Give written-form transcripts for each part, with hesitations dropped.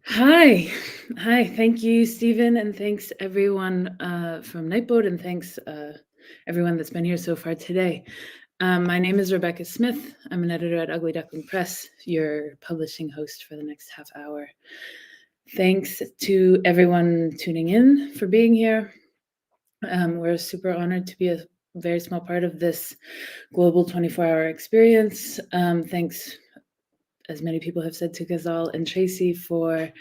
Hi. Hi. Thank you, Stephen, and thanks everyone from Nightboat, and thanks everyone that's been here so far today. My name is Rebekah Smith. I'm an editor at Ugly Duckling Presse, your publishing host for the next half hour. Thanks to everyone tuning in for being here. We're super honored to be a very small part of this global 24-hour experience. Thanks, as many people have said, to Ghazal and Tracy for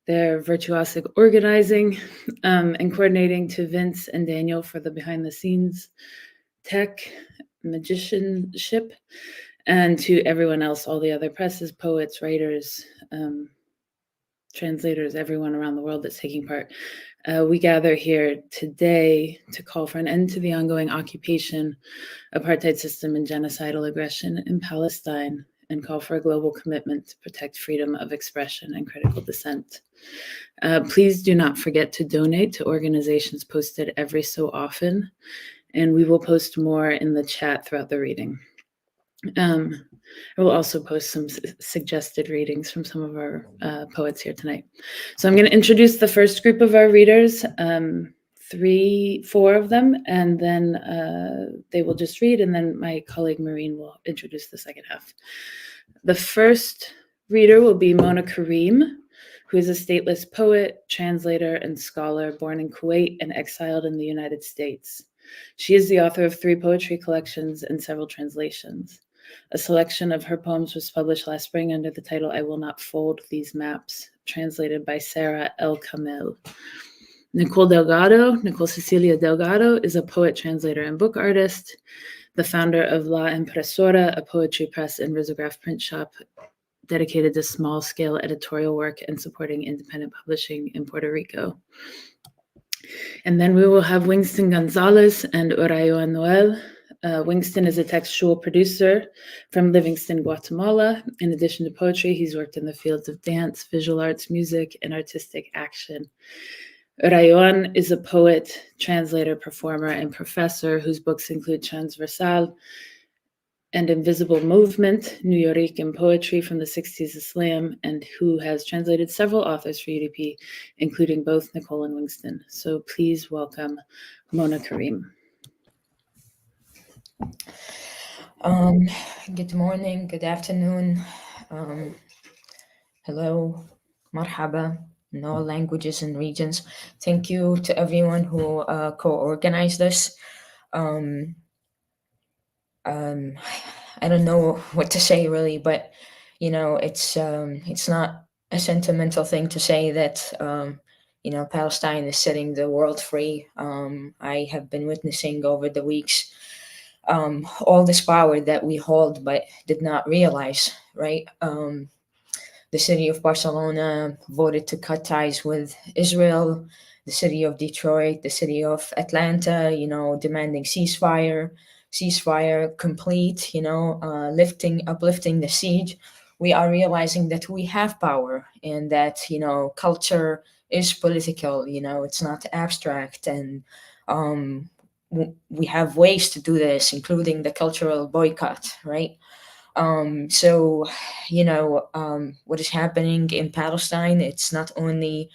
their virtuosic organizing and coordinating, to Vince and Daniel for the behind-the-scenes tech magicianship, and to everyone else, all the other presses, poets, writers, translators, everyone around the world that's taking part. We gather here today to call for an end to the ongoing occupation, apartheid system, and genocidal aggression in Palestine, and call for a global commitment to protect freedom of expression and critical dissent. Please do not forget to donate to organizations posted every so often, and we will post more in the chat throughout the reading. I will also post some suggested readings from some of our poets here tonight. So I'm going to introduce the first group of our readers, 4 of them, and then they will just read, and then my colleague Mirene will introduce the second half. The first reader will be Mona Kareem, who is a stateless poet, translator, and scholar born in Kuwait and exiled in the United States. She is the author of 3 poetry collections and several translations. A selection of her poems was published last spring under the title I Will Not Fold These Maps, translated by Sarah El Kamel. Nicole Cecilia Delgado, is a poet, translator, and book artist, the founder of La Impresora, a poetry press and risograph print shop dedicated to small-scale editorial work and supporting independent publishing in Puerto Rico. And then we will have Winston Gonzalez and Urayoán Noel. Winston is a textual producer from Livingston, Guatemala. In addition to poetry, he's worked in the fields of dance, visual arts, music, and artistic action. Urayoán is a poet, translator, performer, and professor whose books include Transversal and Invisible Movement, Nuyorican Poetry from the 60s Islam, and who has translated several authors for UDP, including both Nicole and Winston. So please welcome Mona Kareem. Good morning, good afternoon, hello, marhaba, in all languages and regions. Thank you to everyone who co-organized this. I don't know what to say really, but it's not a sentimental thing to say that Palestine is setting the world free. I have been witnessing over the weeks all this power that we hold but did not realize, right? The city of Barcelona voted to cut ties with Israel, the city of Detroit, the city of Atlanta, demanding ceasefire complete, uplifting the siege. We are realizing that we have power and that, culture is political, it's not abstract, and we have ways to do this, including the cultural boycott, right? What is happening in Palestine, it's not only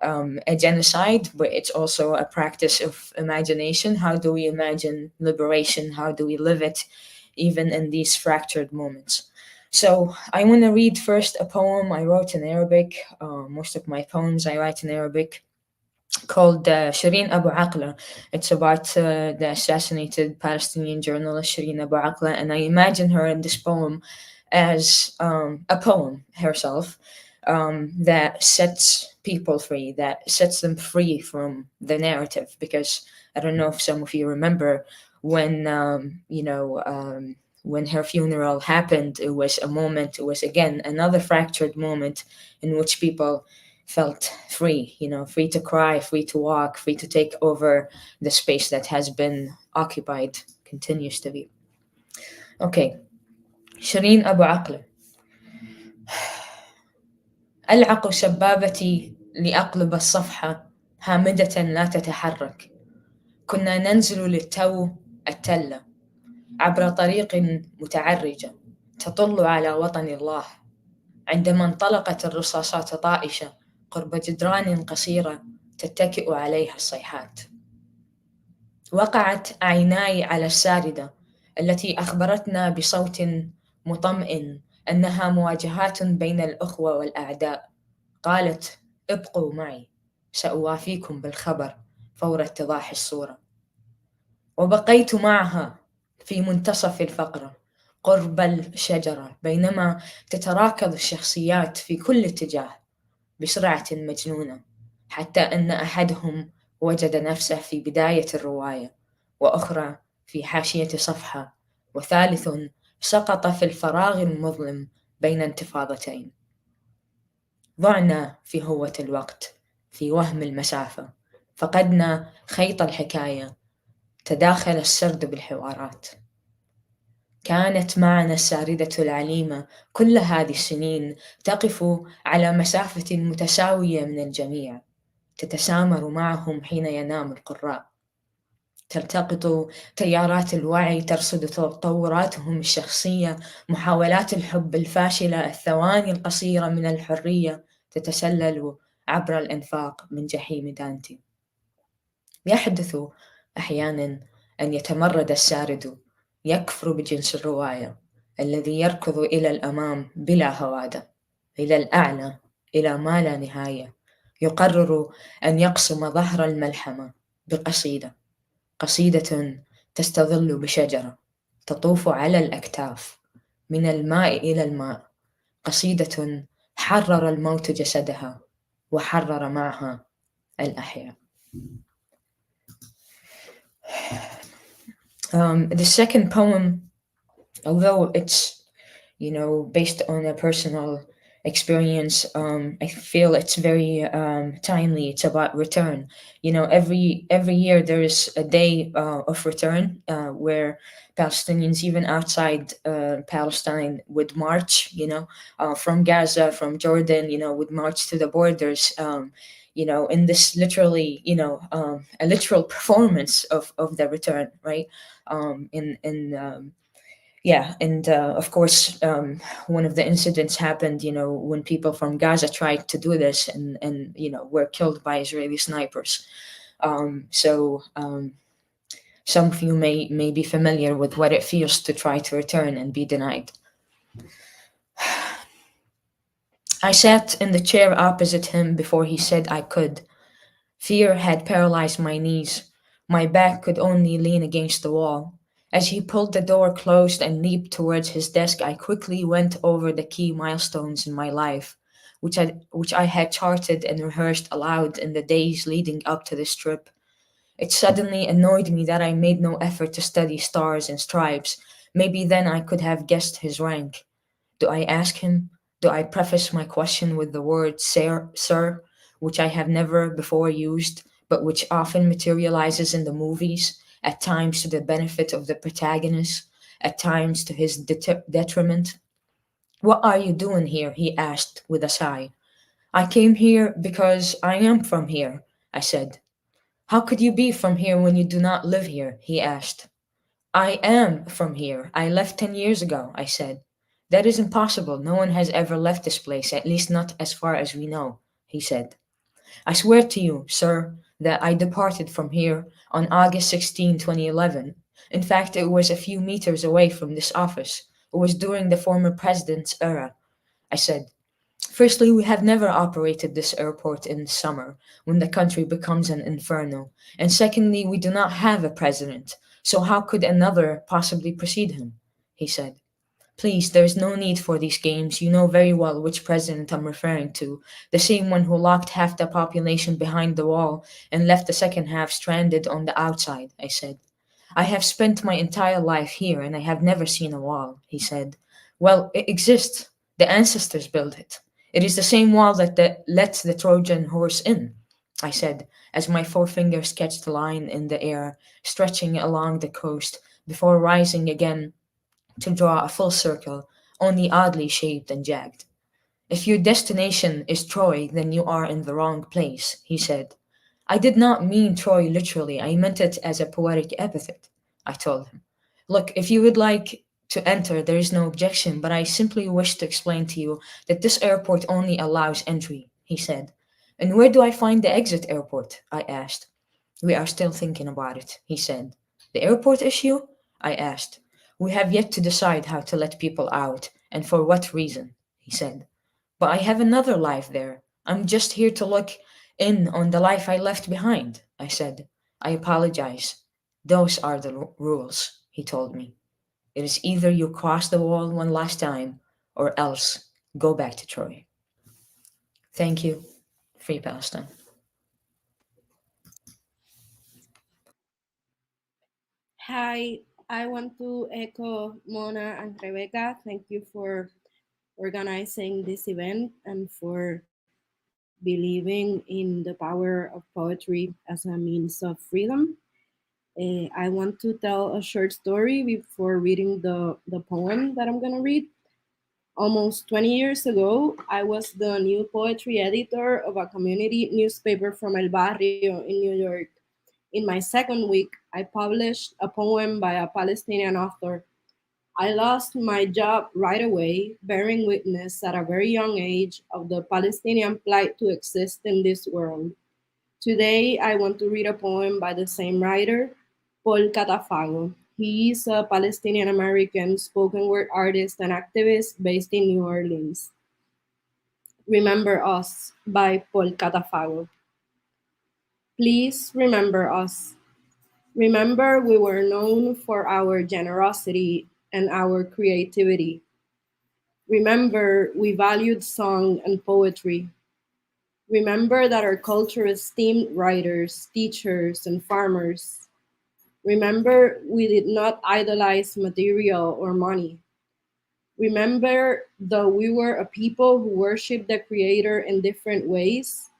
a genocide, but it's also a practice of imagination. How do we imagine liberation? How do we live it, even in these fractured moments? So I want to read first a poem I wrote in Arabic. Most of my poems I write in Arabic, called Shireen Abu Aqla. It's about the assassinated Palestinian journalist Shireen Abu Aqla, and I imagine her in this poem as a poem herself that sets people free, that sets them free from the narrative. Because I don't know if some of you remember when when her funeral happened, it was a moment, it was again another fractured moment in which people felt free, free to cry, free to walk, free to take over the space that has been occupied, continues to be. Okay. Shireen Abu Aqla. ألعق سبابتي لأقلب الصفحة هامدة لا تتحرك. كنا ننزل للتو التلة عبر طريق متعرجة تطل على وطن الله. عندما انطلقت الرصاصات طائشة قرب جدران قصيرة تتكئ عليها الصيحات. وقعت عيناي على الساردة التي أخبرتنا بصوت مطمئن أنها مواجهات بين الأخوة والأعداء. قالت: ابقوا معي، سأوافيكم بالخبر فور اتضاح الصورة. وبقيت معها في منتصف الفقرة قرب الشجرة بينما تتراكض الشخصيات في كل اتجاه بسرعة مجنونة، حتى أن أحدهم وجد نفسه في بداية الرواية، وأخرى في حاشية صفحة، وثالث سقط في الفراغ المظلم بين انتفاضتين. ضعنا في هوة الوقت، في وهم المسافة، فقدنا خيط الحكاية، تداخل السرد بالحوارات. كانت معنا الساردة العليمة كل هذه السنين تقف على مسافة متساوية من الجميع، تتسامر معهم حين ينام القراء، تلتقط تيارات الوعي، ترصد تطوراتهم الشخصية، محاولات الحب الفاشلة، الثواني القصيرة من الحرية، تتسلل عبر الإنفاق من جحيم دانتي. يحدث أحيانا أن يتمرد السارد، يكفر بجنس الرواية الذي يركض إلى الأمام بلا هوادة، إلى الأعلى، إلى ما لا نهاية. يقرر أن يقسم ظهر الملحمة بقصيدة، قصيدة تستظل بشجرة تطوف على الأكتاف، من الماء إلى الماء، قصيدة حرر الموت جسدها وحرر معها الأحياء. The second poem, although it's, based on a personal experience, I feel it's very timely. It's about return. Every year there is a day of return where Palestinians, even outside Palestine, would march, from Gaza, from Jordan, would march to the borders, in this literally, a literal performance of the return, right? Of course, one of the incidents happened, when people from Gaza tried to do this and were killed by Israeli snipers. Some of you may be familiar with what it feels to try to return and be denied. I sat in the chair opposite him before he said I could. Fear had paralyzed my knees. My back could only lean against the wall. As he pulled the door closed and leaped towards his desk, I quickly went over the key milestones in my life, which I had charted and rehearsed aloud in the days leading up to this trip. It suddenly annoyed me that I made no effort to study stars and stripes. Maybe then I could have guessed his rank. Do I ask him? Do I preface my question with the word sir, which I have never before used, but which often materializes in the movies, at times to the benefit of the protagonist, at times to his detriment? What are you doing here? He asked with a sigh. I came here because I am from here, I said. How could you be from here when you do not live here? He asked. I am from here. I left 10 years ago, I said. That is impossible. No one has ever left this place, at least not as far as we know, he said. I swear to you, sir, that I departed from here on August 16, 2011. In fact, it was a few meters away from this office. It was during the former president's era, I said. Firstly, we have never operated this airport in summer, when the country becomes an inferno. And secondly, we do not have a president. So how could another possibly precede him? He said. Please, there is no need for these games. You know very well which president I'm referring to. The same one who locked half the population behind the wall and left the second half stranded on the outside, I said. I have spent my entire life here and I have never seen a wall, he said. Well, it exists. The ancestors built it. It is the same wall that lets the Trojan horse in, I said, as my forefinger sketched a line in the air, stretching along the coast, before rising again to draw a full circle, only oddly shaped and jagged. If your destination is Troy, then you are in the wrong place, he said. I did not mean Troy literally. I meant it as a poetic epithet, I told him. Look, if you would like to enter, there is no objection, but I simply wish to explain to you that this airport only allows entry, he said. And where do I find the exit airport? I asked. We are still thinking about it, he said. The airport issue? I asked. We have yet to decide how to let people out and for what reason, he said. But I have another life there. I'm just here to look in on the life I left behind, I said. I apologize. Those are the rules, he told me. It is either you cross the wall one last time or else go back to Troy. Thank you. Free Palestine. Hi, I want to echo Mona and Rebekah. Thank you for organizing this event and for believing in the power of poetry as a means of freedom. I want to tell a short story before reading the poem that I'm going to read. Almost 20 years ago, I was the new poetry editor of a community newspaper from El Barrio in New York. In my second week, I published a poem by a Palestinian author. I lost my job right away, bearing witness at a very young age of the Palestinian plight to exist in this world. Today, I want to read a poem by the same writer, Paul Catafago. He is a Palestinian American spoken word artist and activist based in New Orleans. Remember Us by Paul Catafago. Please remember us. Remember, we were known for our generosity and our creativity. Remember, we valued song and poetry. Remember that our culture esteemed writers, teachers, and farmers. Remember, we did not idolize material or money. Remember, though we were a people who worshiped the Creator in different ways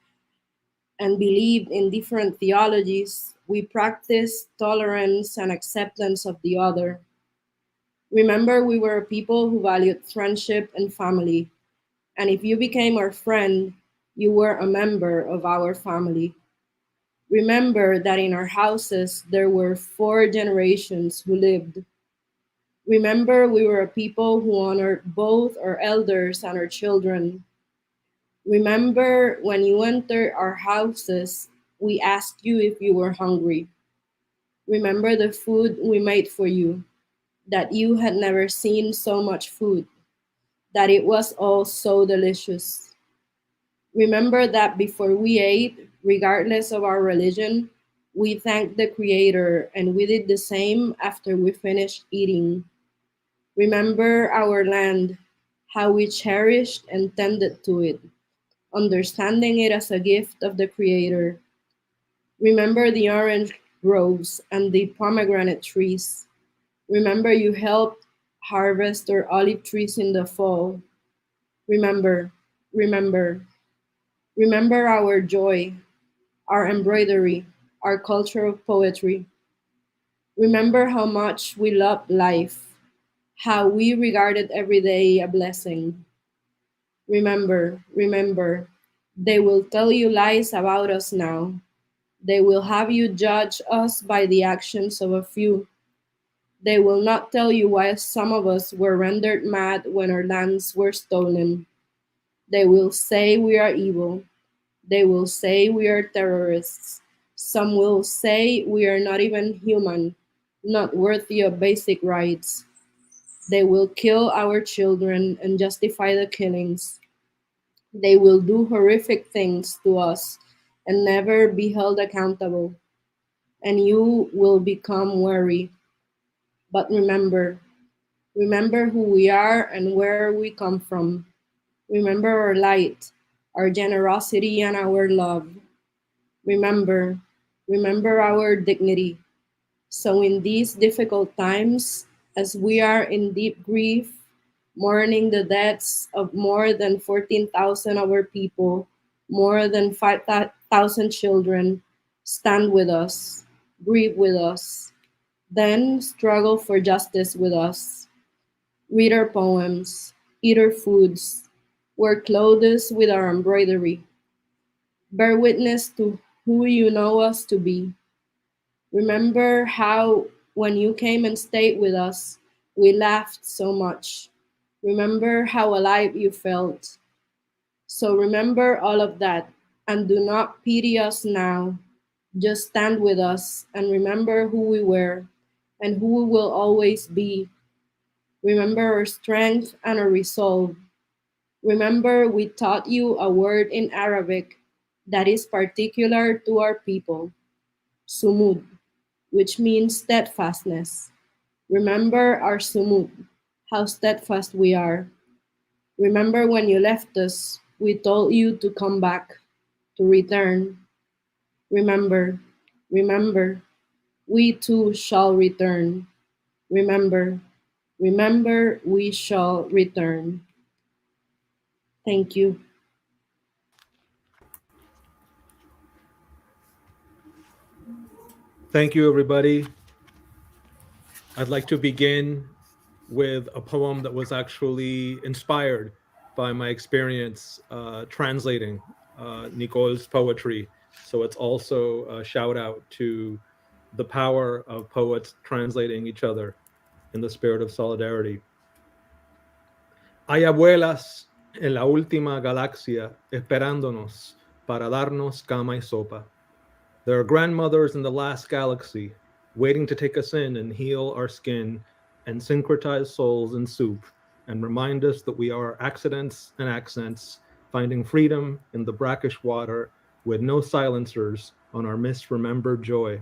and believed in different theologies, we practiced tolerance and acceptance of the other. Remember, we were a people who valued friendship and family. And if you became our friend, you were a member of our family. Remember that in our houses there were 4 generations who lived. Remember, we were a people who honored both our elders and our children. Remember, when you entered our houses, we asked you if you were hungry. Remember the food we made for you, that you had never seen so much food, that it was all so delicious. Remember that before we ate, regardless of our religion, we thanked the Creator, and we did the same after we finished eating. Remember our land, how we cherished and tended to it, understanding it as a gift of the Creator. Remember the orange groves and the pomegranate trees. Remember you helped harvest our olive trees in the fall. Remember, remember, remember our joy, our embroidery, our culture of poetry. Remember how much we loved life, how we regarded every day a blessing. Remember, remember, they will tell you lies about us now. They will have you judge us by the actions of a few. They will not tell you why some of us were rendered mad when our lands were stolen. They will say we are evil. They will say we are terrorists. Some will say we are not even human, not worthy of basic rights. They will kill our children and justify the killings. They will do horrific things to us and never be held accountable. And you will become weary. But remember, remember who we are and where we come from. Remember our light, our generosity, and our love. Remember, remember our dignity. So in these difficult times, as we are in deep grief, mourning the deaths of more than 14,000 of our people, more than 5,000 children, stand with us, grieve with us, then struggle for justice with us. Read our poems, eat our foods, wear clothes with our embroidery. Bear witness to who you know us to be. Remember how, when you came and stayed with us, we laughed so much. Remember how alive you felt. So remember all of that. And do not pity us now. Just stand with us and remember who we were and who we will always be. Remember our strength and our resolve. Remember we taught you a word in Arabic that is particular to our people, sumud, which means steadfastness. Remember our sumud, how steadfast we are. Remember when you left us, we told you to come back, to return. Remember, remember, we too shall return. Remember, remember, we shall return. Thank you. Thank you, everybody. I'd like to begin with a poem that was actually inspired by my experience translating Nicole's poetry. So it's also a shout out to the power of poets translating each other in the spirit of solidarity. Hay abuelas en la última galaxia esperándonos para darnos cama y sopa. There are grandmothers in the last galaxy waiting to take us in and heal our skin and syncretize souls in soup and remind us that we are accidents and accents, finding freedom in the brackish water with no silencers on our misremembered joy.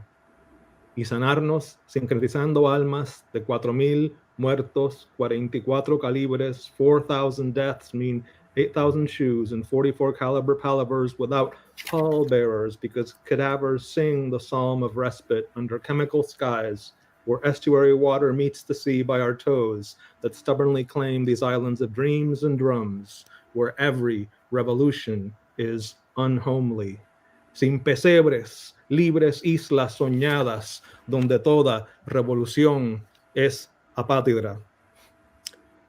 Y sanarnos sincretizando almas de 4,000 muertos, 44 calibres, 4,000 deaths mean 8,000 shoes and 44 caliber palivers without pallbearers, because cadavers sing the psalm of respite under chemical skies where estuary water meets the sea by our toes that stubbornly claim these islands of dreams and drums where every revolution is unhomely. Sin pesebres, libres islas soñadas, donde toda revolución es apátida.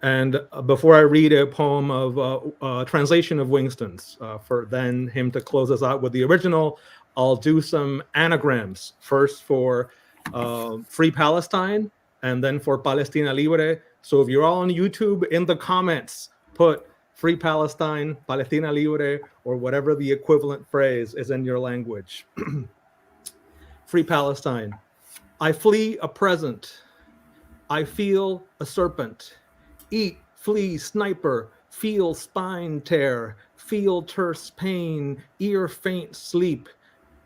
And before I read a poem of translation of Winston's, for then him to close us out with the original, I'll do some anagrams, first for Free Palestine, and then for Palestina Libre. So if you're all on YouTube, in the comments, put Free Palestine, Palestina Libre, or whatever the equivalent phrase is in your language. Free Palestine. I flee a present. I feel a serpent. Eat, flee, sniper, feel spine tear, feel terse pain, ear faint sleep,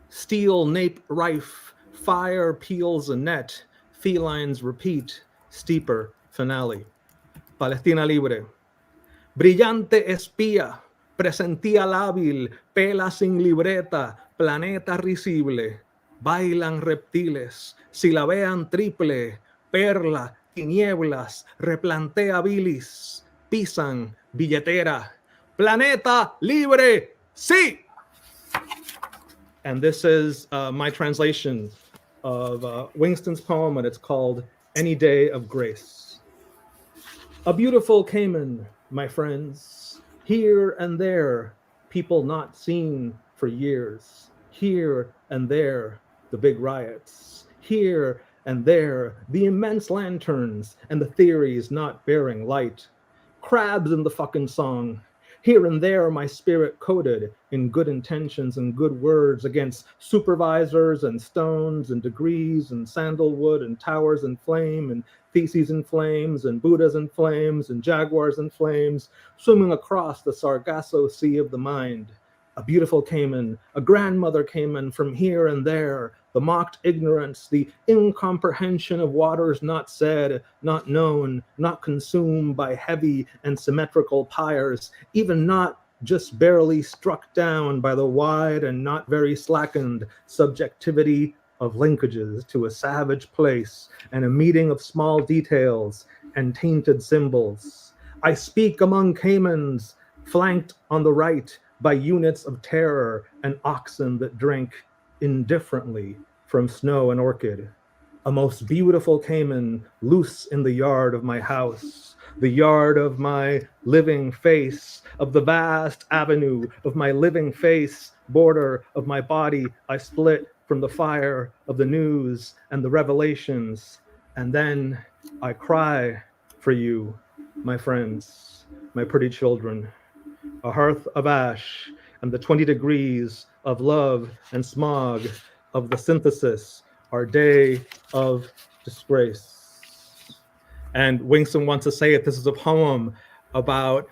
steel nape rife, fire peels a net, felines repeat, steeper finale. Palestina Libre. Brillante espía, presentía lábil, pela sin libreta, planeta risible. Bailan reptiles, si la vean triple, perla, tinieblas, replantea bilis, pisan, billetera. Planeta libre, sí! And this is my translation of Winston's poem, and it's called Any Day of Grace. A beautiful Cayman, my friends, here and there, people not seen for years. Here and there, the big riots. Here and there, the immense lanterns and the theories not bearing light. Crabs in the fucking song. Here and there, my spirit coded in good intentions and good words against supervisors and stones and degrees and sandalwood and towers in flame and theses in flames and Buddhas in flames and jaguars in flames, swimming across the Sargasso Sea of the mind. A beautiful Cayman, a grandmother Cayman from here and there, the mocked ignorance, the incomprehension of waters not said, not known, not consumed by heavy and symmetrical pyres, even not just barely struck down by the wide and not very slackened subjectivity of linkages to a savage place and a meeting of small details and tainted symbols. I speak among Caymans, flanked on the right by units of terror and oxen that drink indifferently from snow and orchid. A most beautiful Cayman loose in the yard of my house, the yard of my living face, of the vast avenue of my living face, border of my body I split from the fire of the news and the revelations. And then I cry for you, my friends, my pretty children. A hearth of ash and the 20 degrees of love and smog of the synthesis, our day of disgrace. And Wingston wants to say it, this is a poem about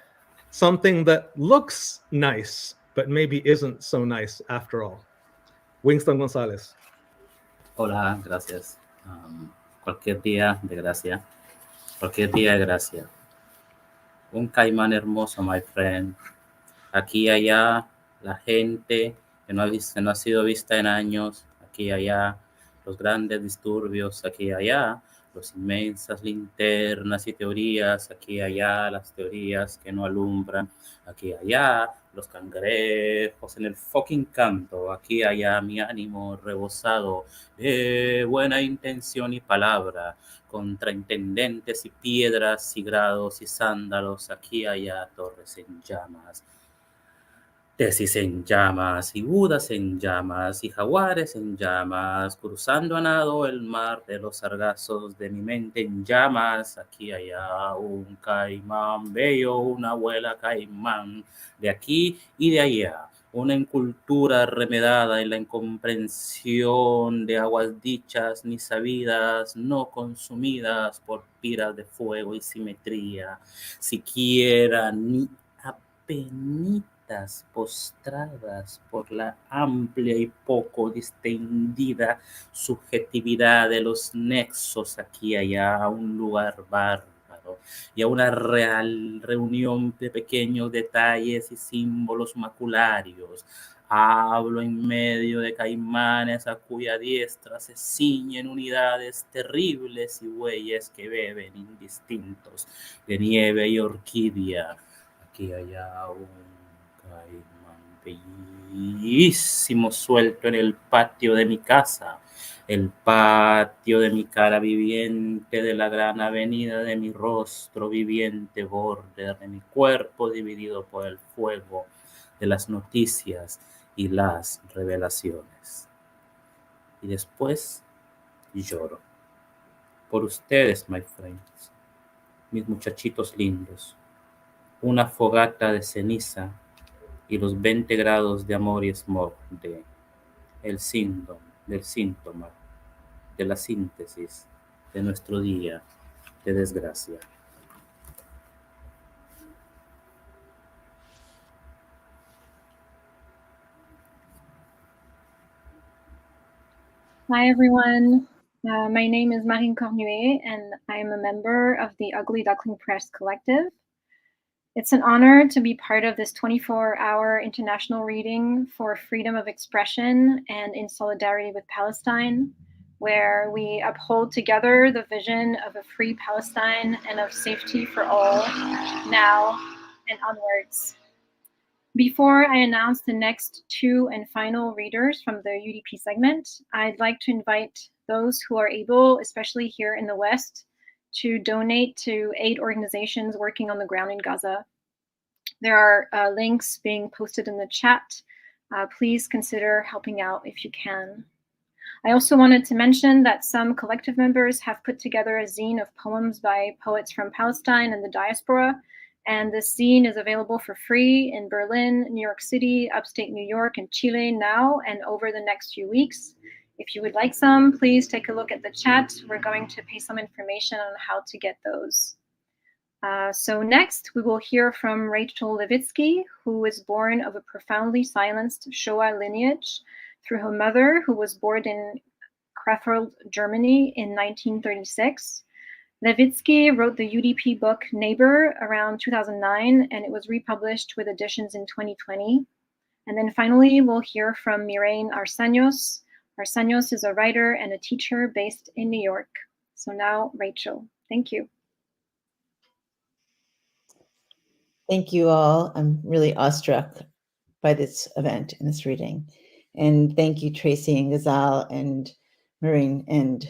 something that looks nice, but maybe isn't so nice after all. Wingston González. Hola, gracias. Cualquier día de gracia. Cualquier día de gracia. Un caimán hermoso, my friend. Aquí y allá, la gente que no ha sido vista en años. Aquí y allá, los grandes disturbios. Aquí y allá, las inmensas linternas y teorías. Aquí y allá, las teorías que no alumbran. Aquí y allá, los cangrejos en el fucking canto. Aquí y allá, mi ánimo rebosado de buena intención y palabra. Contra intendentes y piedras y grados y sándalos. Aquí y allá, torres en llamas. Tesis en llamas, y budas en llamas, y jaguares en llamas, cruzando a nado el mar de los sargazos de mi mente en llamas. Aquí allá un caimán bello, una abuela caimán, de aquí y de allá. Una incultura remedada en la incomprensión de aguas dichas ni sabidas, no consumidas por piras de fuego y simetría, siquiera ni apenitas postradas por la amplia y poco distendida subjetividad de los nexos aquí y allá, a un lugar bárbaro y a una real reunión de pequeños detalles y símbolos macularios. Hablo en medio de caimanes a cuya diestra se ciñen unidades terribles y bueyes que beben indistintos de nieve y orquídea. Aquí allá un caimán bellísimo suelto en el patio de mi casa, el patio de mi cara viviente, de la gran avenida de mi rostro viviente, border de mi cuerpo dividido por el fuego de las noticias y las revelaciones. Y después lloro por ustedes, my friends, mis muchachitos lindos. Una fogata de ceniza y los 20 grados de amor y smog del síntoma, de la síntesis de nuestro día de desgracia. Hi, everyone. My name is Mirene Cornuet, and I am a member of the Ugly Duckling Presse collective. It's an honor to be part of this 24-hour international reading for freedom of expression and in solidarity with Palestine, where we uphold together the vision of a free Palestine and of safety for all, now and onwards. Before I announce the next two and final readers from the UDP segment, I'd like to invite those who are able, especially here in the West, to donate to aid organizations working on the ground in Gaza. There are links being posted in the chat. Please consider helping out if you can. I also wanted to mention that some collective members have put together a zine of poems by poets from Palestine and the diaspora, and this zine is available for free in Berlin, New York City, upstate New York, and Chile now and over the next few weeks. If you would like some, please take a look at the chat. We're going to paste some information on how to get those. So next, we will hear from Rachel Levitsky, who was born of a profoundly silenced Shoah lineage through her mother, who was born in Krefeld, Germany in 1936. Levitsky wrote the UDP book Neighbor around 2009, and it was republished with additions in 2020. And then finally, we'll hear from Mirene Arsanios. Arsanios is a writer and a teacher based in New York. So now, Rachel, thank you. Thank you all. I'm really awestruck by this event and this reading. And thank you, Tracy and Ghazal and Mirene and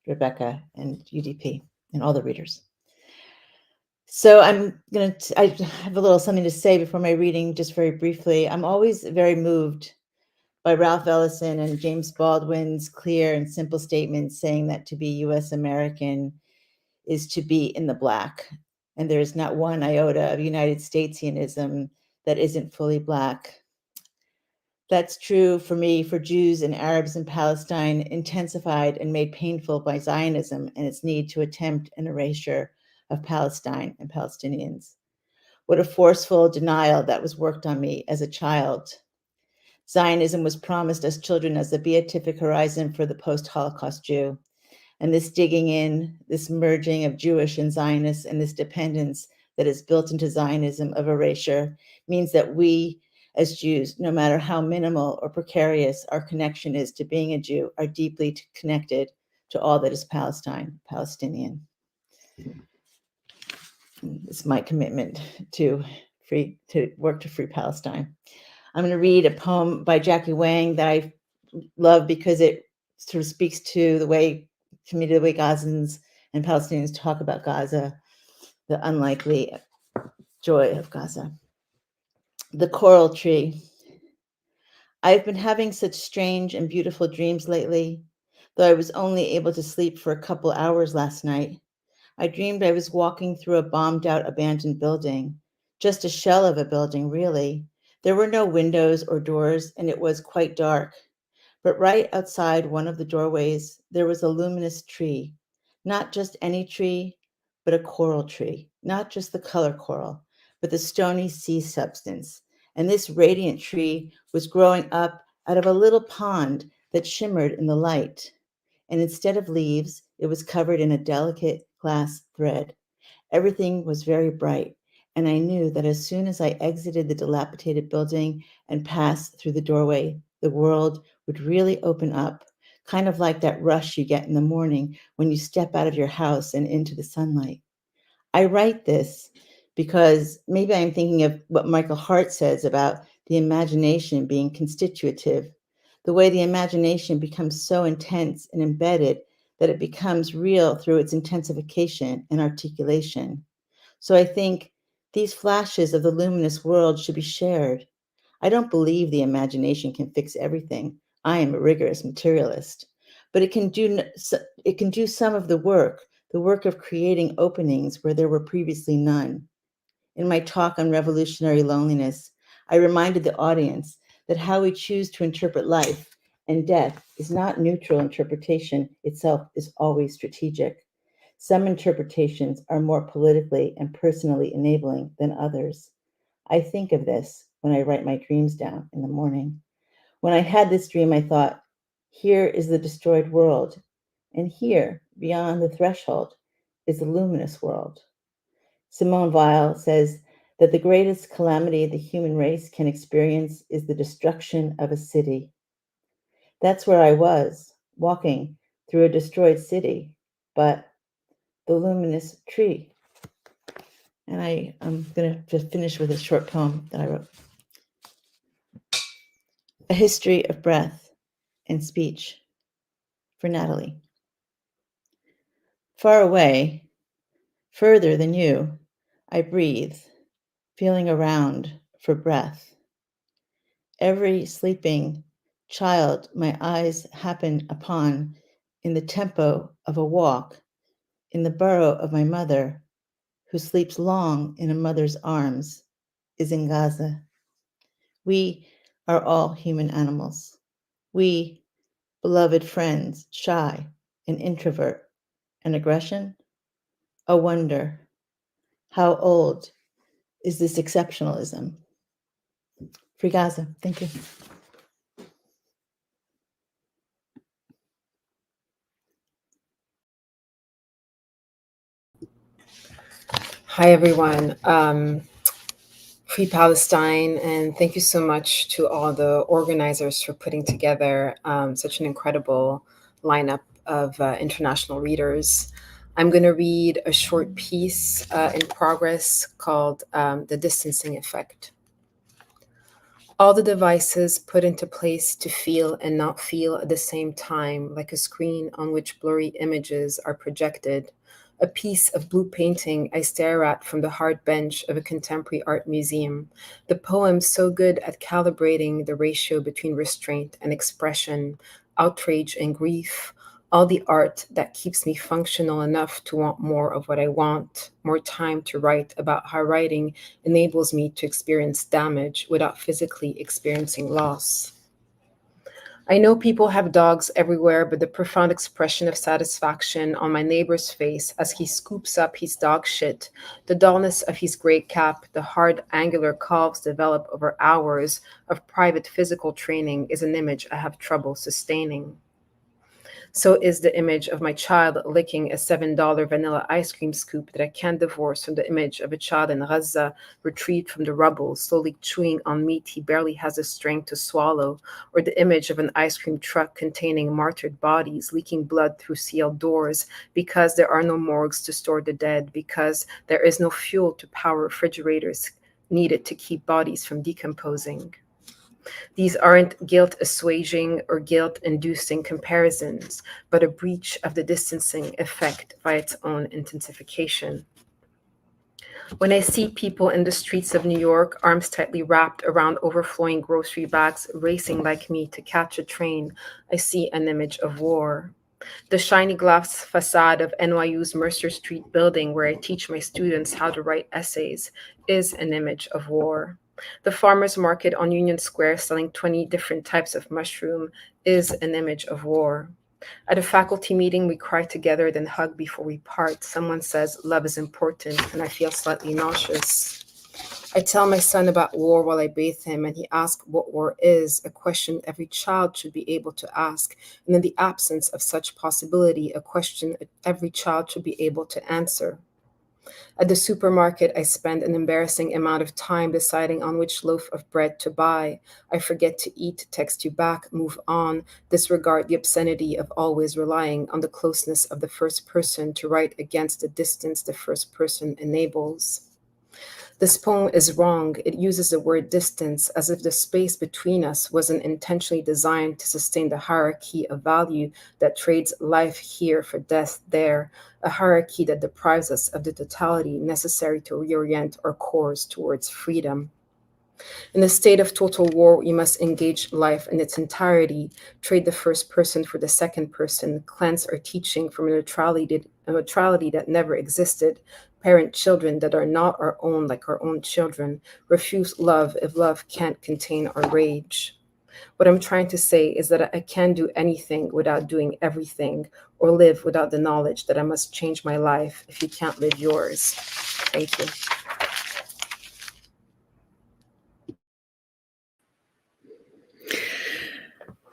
Rebekah and UDP and all the readers. So I have a little something to say before my reading, just very briefly. I'm always very moved by Ralph Ellison and James Baldwin's clear and simple statements saying that to be US American is to be in the Black. And there is not one iota of United Statesianism that isn't fully Black. That's true for me, for Jews and Arabs in Palestine, intensified and made painful by Zionism and its need to attempt an erasure of Palestine and Palestinians. What a forceful denial that was worked on me as a child. Zionism was promised us children as the beatific horizon for the post-Holocaust Jew. And this digging in, this merging of Jewish and Zionists, and this dependence that is built into Zionism of erasure means that we, as Jews, no matter how minimal or precarious our connection is to being a Jew, are deeply connected to all that is Palestine, Palestinian. It's my commitment to work to free Palestine. I'm going to read a poem by Jackie Wang that I love because it sort of speaks to the way Gazans and Palestinians talk about Gaza, the unlikely joy of Gaza. The coral tree. I've been having such strange and beautiful dreams lately, though I was only able to sleep for a couple hours last night. I dreamed I was walking through a bombed-out abandoned building, just a shell of a building, really. There were no windows or doors, and it was quite dark. But right outside one of the doorways, there was a luminous tree. Not just any tree, but a coral tree. Not just the color coral, but the stony sea substance. And this radiant tree was growing up out of a little pond that shimmered in the light. And instead of leaves, it was covered in a delicate glass thread. Everything was very bright, and I knew that as soon as I exited the dilapidated building and passed through the doorway, the world would really open up, kind of like that rush you get in the morning when you step out of your house and into the sunlight. I write this because maybe I'm thinking of what Michael Hart says about the imagination being constitutive, the way the imagination becomes so intense and embedded that it becomes real through its intensification and articulation. So I think these flashes of the luminous world should be shared. I don't believe the imagination can fix everything. I am a rigorous materialist, but it can do some of the work of creating openings where there were previously none. In my talk on revolutionary loneliness, I reminded the audience that how we choose to interpret life and death is not neutral. Interpretation itself is always strategic. Some interpretations are more politically and personally enabling than others. I think of this when I write my dreams down in the morning. When I had this dream, I thought, here is the destroyed world, and here, beyond the threshold, is the luminous world. Simone Weil says that the greatest calamity the human race can experience is the destruction of a city. That's where I was, walking through a destroyed city, but the luminous tree. And I'm going to just finish with a short poem that I wrote. A history of breath and speech for Natalie. Far away, further than you, I breathe, feeling around for breath. Every sleeping child my eyes happen upon in the tempo of a walk in the burrow of my mother, who sleeps long in a mother's arms, is in Gaza. We are all human animals. We, beloved friends, shy and introvert, and aggression, a wonder. How old is this exceptionalism? Free Gaza. Thank you. Hi, everyone. Free Palestine, and thank you so much to all the organizers for putting together such an incredible lineup of international readers. I'm going to read a short piece in progress called The Distancing Effect. All the devices put into place to feel and not feel at the same time, like a screen on which blurry images are projected. A piece of blue painting I stare at from the hard bench of a contemporary art museum. The poem so good at calibrating the ratio between restraint and expression, outrage and grief. All the art that keeps me functional enough to want more of what I want, more time to write about how writing enables me to experience damage without physically experiencing loss. I know people have dogs everywhere, but the profound expression of satisfaction on my neighbor's face as he scoops up his dog shit, the dullness of his gray cap, the hard, angular calves developed over hours of private physical training is an image I have trouble sustaining. So is the image of my child licking a $7 vanilla ice cream scoop that I can't divorce from the image of a child in Gaza retrieved from the rubble, slowly chewing on meat he barely has the strength to swallow, or the image of an ice cream truck containing martyred bodies leaking blood through sealed doors because there are no morgues to store the dead, because there is no fuel to power refrigerators needed to keep bodies from decomposing. These aren't guilt-assuaging or guilt-inducing comparisons, but a breach of the distancing effect by its own intensification. When I see people in the streets of New York, arms tightly wrapped around overflowing grocery bags, racing like me to catch a train, I see an image of war. The shiny glass facade of NYU's Mercer Street building, where I teach my students how to write essays, is an image of war. The farmer's market on Union Square selling 20 different types of mushroom is an image of war. At a faculty meeting, we cry together, then hug before we part. Someone says love is important, and I feel slightly nauseous. I tell my son about war while I bathe him, and he asks what war is, a question every child should be able to ask. And in the absence of such possibility, a question every child should be able to answer. At the supermarket, I spend an embarrassing amount of time deciding on which loaf of bread to buy. I forget to eat, text you back, move on, disregard the obscenity of always relying on the closeness of the first person to write against the distance the first person enables. This poem is wrong. It uses the word distance as if the space between us wasn't intentionally designed to sustain the hierarchy of value that trades life here for death there, a hierarchy that deprives us of the totality necessary to reorient our course towards freedom. In a state of total war, we must engage life in its entirety, trade the first person for the second person, cleanse our teaching from a neutrality that never existed, parent children that are not our own like our own children, refuse love if love can't contain our rage. What I'm trying to say is that I can't do anything without doing everything, or live without the knowledge that I must change my life if you can't live yours. Thank you.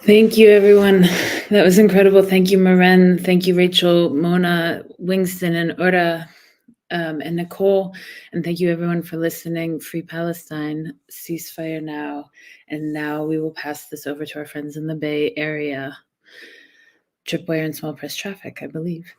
Thank you, everyone. That was incredible. Thank you, Mirene. Thank you, Rachel, Mona, Wingston, and Ura, and Nicole. And thank you, everyone, for listening. Free Palestine, ceasefire now. And now we will pass this over to our friends in the Bay Area. Tripwire and small press traffic, I believe.